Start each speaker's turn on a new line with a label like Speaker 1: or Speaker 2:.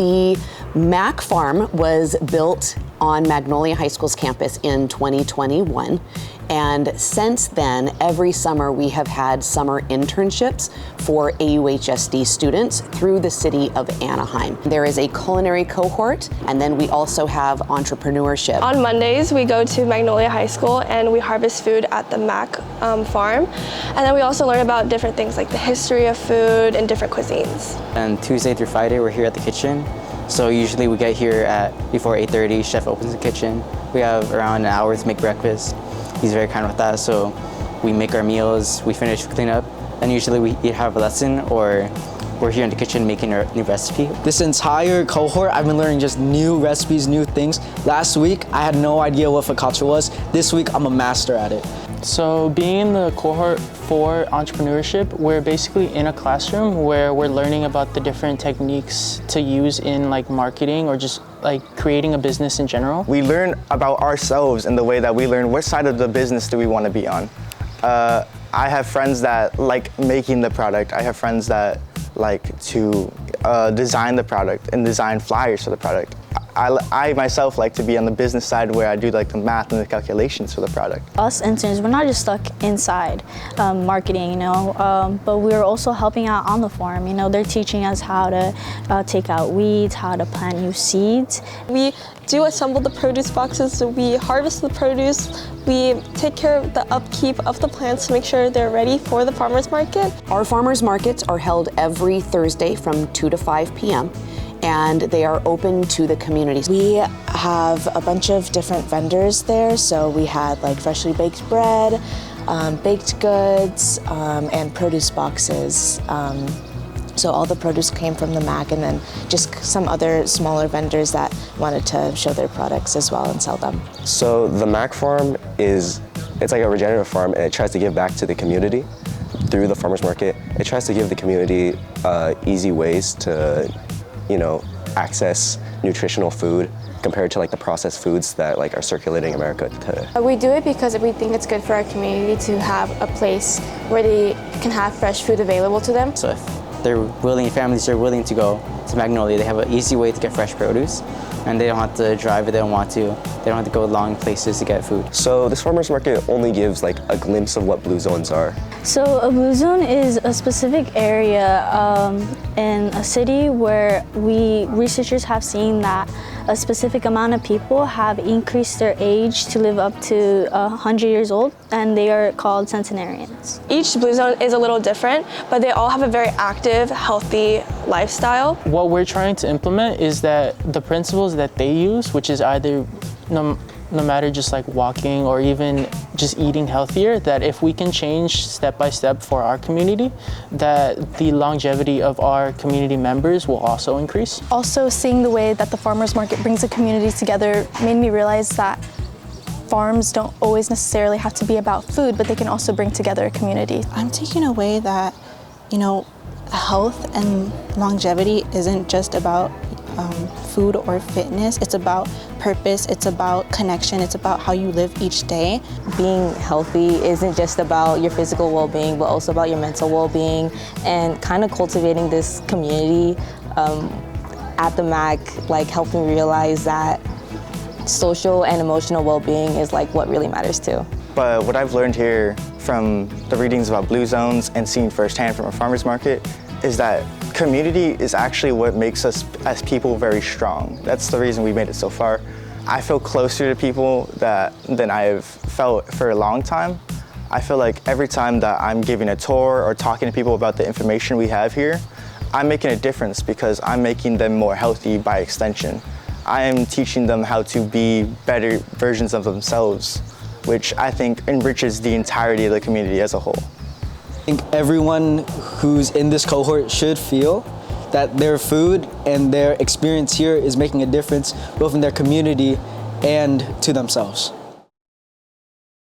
Speaker 1: The MACC Farm was built on Magnolia High School's campus in 2021. And since then, every summer we have had summer internships for AUHSD students through the city of Anaheim. There is a culinary cohort, and then we also have entrepreneurship.
Speaker 2: On Mondays, we go to Magnolia High School and we harvest food at the MACC Farm. And then we also learn about different things like the history of food and different cuisines.
Speaker 3: And Tuesday through Friday, we're here at the kitchen. So usually we get here before 8:30, chef opens the kitchen. We have around an hour to make breakfast. He's very kind with that, so we make our meals, we finish cleanup, and usually we either have a lesson or we're here in the kitchen making a new recipe.
Speaker 4: This entire cohort, I've been learning just new recipes, new things. Last week, I had no idea what focaccia was. This week, I'm a master at it.
Speaker 5: So being in the cohort for entrepreneurship, we're basically in a classroom where we're learning about the different techniques to use in like marketing or just like creating a business in general.
Speaker 6: We learn about ourselves in the way that we learn what side of the business do we want to be on. I have friends that like making the product. I have friends that like to design the product and design flyers for the product. I myself like to be on the business side where I do like the math and the calculations for the product.
Speaker 7: Us interns, we're not just stuck inside marketing, but we're also helping out on the farm. They're teaching us how to take out weeds, how to plant new seeds.
Speaker 2: We do assemble the produce boxes, so we harvest the produce. We take care of the upkeep of the plants to make sure they're ready for the farmers market.
Speaker 1: Our farmers markets are held every Thursday from 2 to 5 p.m. and they are open to the community.
Speaker 8: We have a bunch of different vendors there, so we had like freshly baked bread, baked goods, and produce boxes. So all the produce came from the MACC, and then just some other smaller vendors that wanted to show their products as well and sell them.
Speaker 9: So the MACC Farm it's like a regenerative farm, and it tries to give back to the community through the farmers market. It tries to give the community easy ways to access nutritional food compared to like the processed foods that like are circulating America today.
Speaker 10: We do it because we think it's good for our community to have a place where they can have fresh food available to them.
Speaker 3: So if families are willing to go to Magnolia, they have an easy way to get fresh produce, and they don't have to drive if they don't want to. They don't have to go long places to get food.
Speaker 9: So this farmers market only gives like a glimpse of what blue zones are.
Speaker 7: So a blue zone is a specific area in a city where researchers have seen that a specific amount of people have increased their age to live up to 100 years old, and they are called centenarians.
Speaker 2: Each blue zone is a little different, but they all have a very active, healthy lifestyle.
Speaker 5: What we're trying to implement is that the principles that they use, which is either no matter just like walking or even just eating healthier, that if we can change step by step for our community, that the longevity of our community members will also increase.
Speaker 11: Also, seeing the way that the farmers market brings the community together made me realize that farms don't always necessarily have to be about food, but they can also bring together a community.
Speaker 8: I'm taking away that, health and longevity isn't just about food or fitness. It's about purpose, it's about connection, it's about how you live each day.
Speaker 12: Being healthy isn't just about your physical well-being, but also about your mental well-being, and kind of cultivating this community at the MACC, like helping me realize that social and emotional well-being is like what really matters too.
Speaker 6: But what I've learned here from the readings about blue zones and seeing firsthand from a farmer's market is that community is actually what makes us as people very strong. That's the reason we made it so far. I feel closer to people than I have felt for a long time. I feel like every time that I'm giving a tour or talking to people about the information we have here, I'm making a difference because I'm making them more healthy by extension. I am teaching them how to be better versions of themselves, which I think enriches the entirety of the community as a whole.
Speaker 4: I think everyone who's in this cohort should feel that their food and their experience here is making a difference both in their community and to themselves.